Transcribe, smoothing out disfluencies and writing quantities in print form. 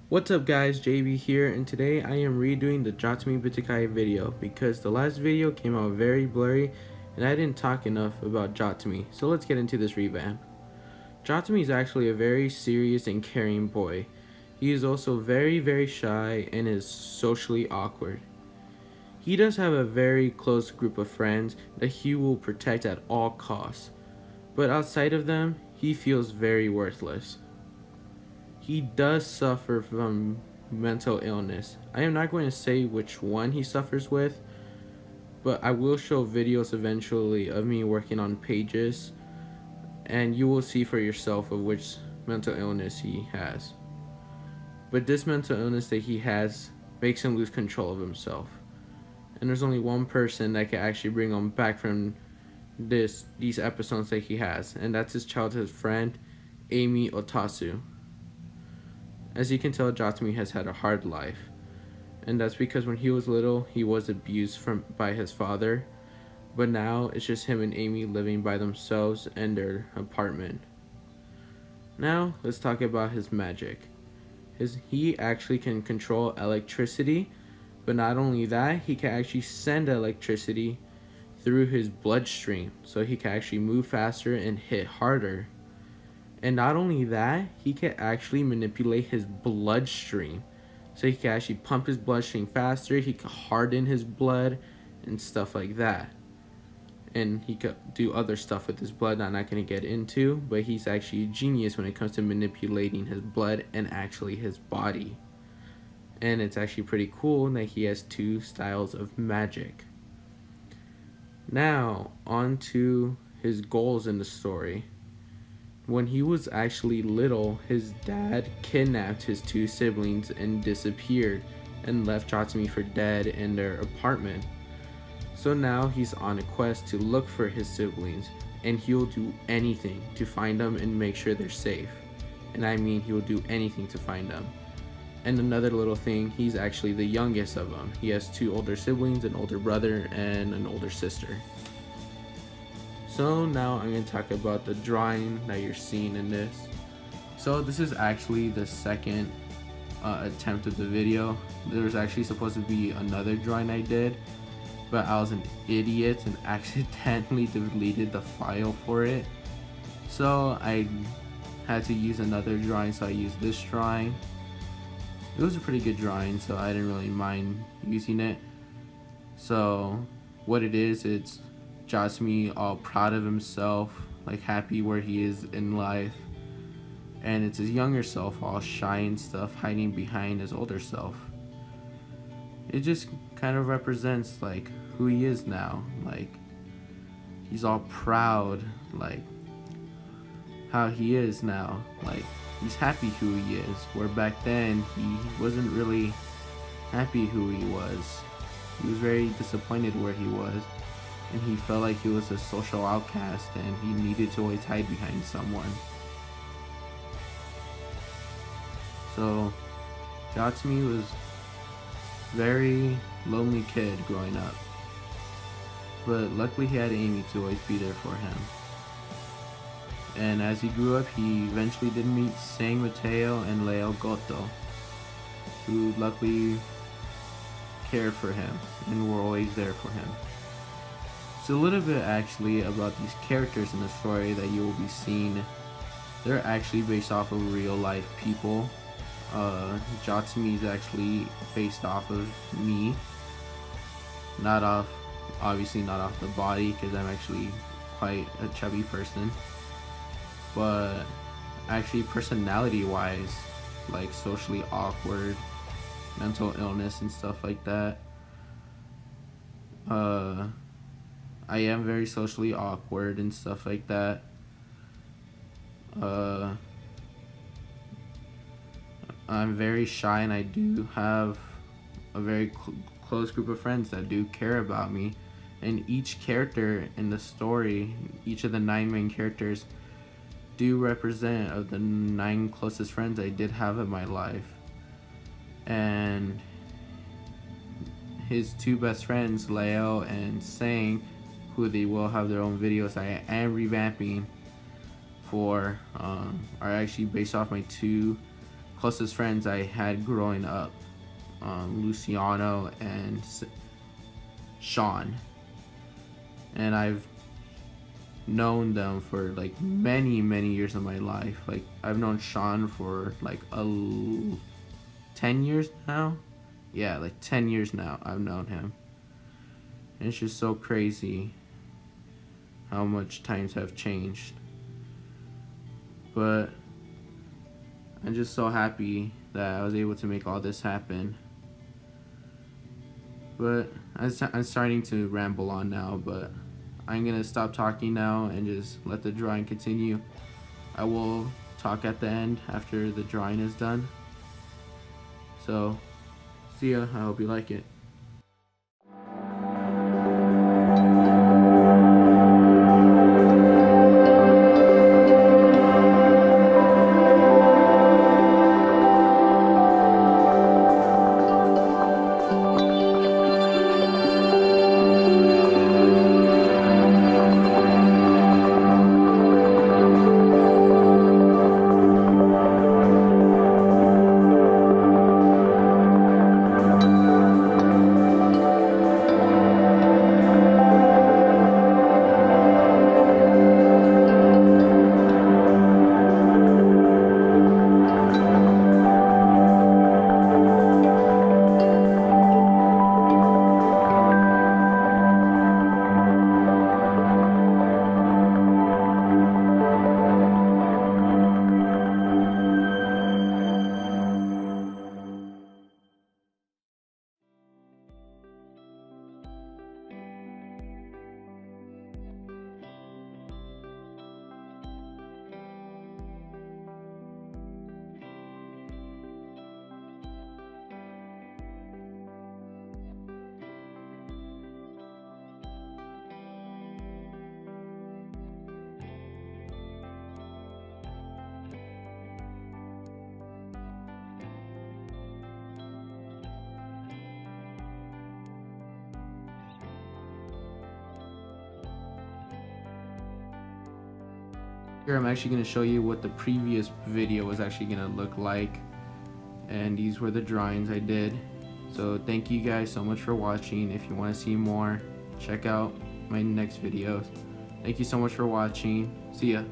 What's up guys, JB here, and today I am redoing the Jatsumi Bitikiya video because the last video came out very blurry and I didn't talk enough about Jatsumi, so let's get into this revamp. Jatsumi is actually a very serious and caring boy. He is also very shy and is socially awkward. He does have a very close group of friends that he will protect at all costs, but outside of them, he feels very worthless. He does suffer from mental illness. I am not going to say which one he suffers with, but I will show videos eventually of me working on pages, and you will see for yourself of which mental illness he has. But this mental illness that he has makes him lose control of himself. And there's only one person that can actually bring him back from these episodes that he has, and that's his childhood friend, Amy Otasu. As you can tell, Jatsumi has had a hard life, and that's because when he was little, he was abused by his father, but now it's just him and Amy living by themselves in their apartment. Now, let's talk about his magic. He actually can control electricity, but not only that, he can actually send electricity through his bloodstream, so he can actually move faster and hit harder. And not only that, he can actually manipulate his bloodstream. So he can actually pump his bloodstream faster, he can harden his blood, and stuff like that. And he could do other stuff with his blood I'm not going to get into, but he's actually a genius when it comes to manipulating his blood and actually his body. And it's actually pretty cool that he has two styles of magic. Now, on to his goals in the story. When he was actually little, his dad kidnapped his two siblings and disappeared and left Jatsumi for dead in their apartment. So now he's on a quest to look for his siblings, and he'll do anything to find them and make sure they're safe. And I mean, he will do anything to find them. And another little thing, he's actually the youngest of them. He has two older siblings, an older brother and an older sister. So now I'm going to talk about the drawing that you're seeing in this. So this is actually the second attempt of the video. There was actually supposed to be another drawing I did, but I was an idiot and accidentally deleted the file for it. So I had to use another drawing, so I used this drawing. It was a pretty good drawing, so I didn't really mind using it. So what it is, it's Jatsumi all proud of himself, like happy where he is in life, and it's his younger self all shy and stuff, hiding behind his older self. It just kind of represents like who he is now. Like, he's all proud, like how he is now. Like, he's happy who he is, where back then he wasn't really happy who he was. He was very disappointed where he was, and he felt like he was a social outcast and he needed to always hide behind someone. So Jatsumi was a very lonely kid growing up, but luckily he had Amy to always be there for him. And as he grew up, he eventually did meet San Mateo and Leo Goto, who luckily cared for him and were always there for him. So a little bit actually about these characters in the story that you will be seeing. They're actually based off of real life people. Jatsumi is actually based off of me. Obviously not off the body, because I'm actually quite a chubby person. But actually personality wise, like socially awkward, mental illness and stuff like that. I am very socially awkward and stuff like that. I'm very shy, and I do have a very close group of friends that do care about me. And each character in the story, each of the 9 main characters, do represent of the 9 closest friends I did have in my life. And his 2 best friends, Leo and Sang, who they will have their own videos I am revamping for, are actually based off my 2 closest friends I had growing up, Luciano and Sean, and I've known them for like many years of my life. Like I've known Sean for like 10 years now. Yeah, like 10 years now I've known him. And it's just so crazy how much times have changed. But I'm just so happy that I was able to make all this happen. But I'm starting to ramble on now, but I'm gonna stop talking now and just let the drawing continue. I will talk at the end after the drawing is done. So, see ya. I hope you like it. Here I'm actually going to show you what the previous video was actually going to look like, and these were the drawings I did. So thank you guys so much for watching. If you want to see more, check out my next videos. Thank you so much for watching. See ya.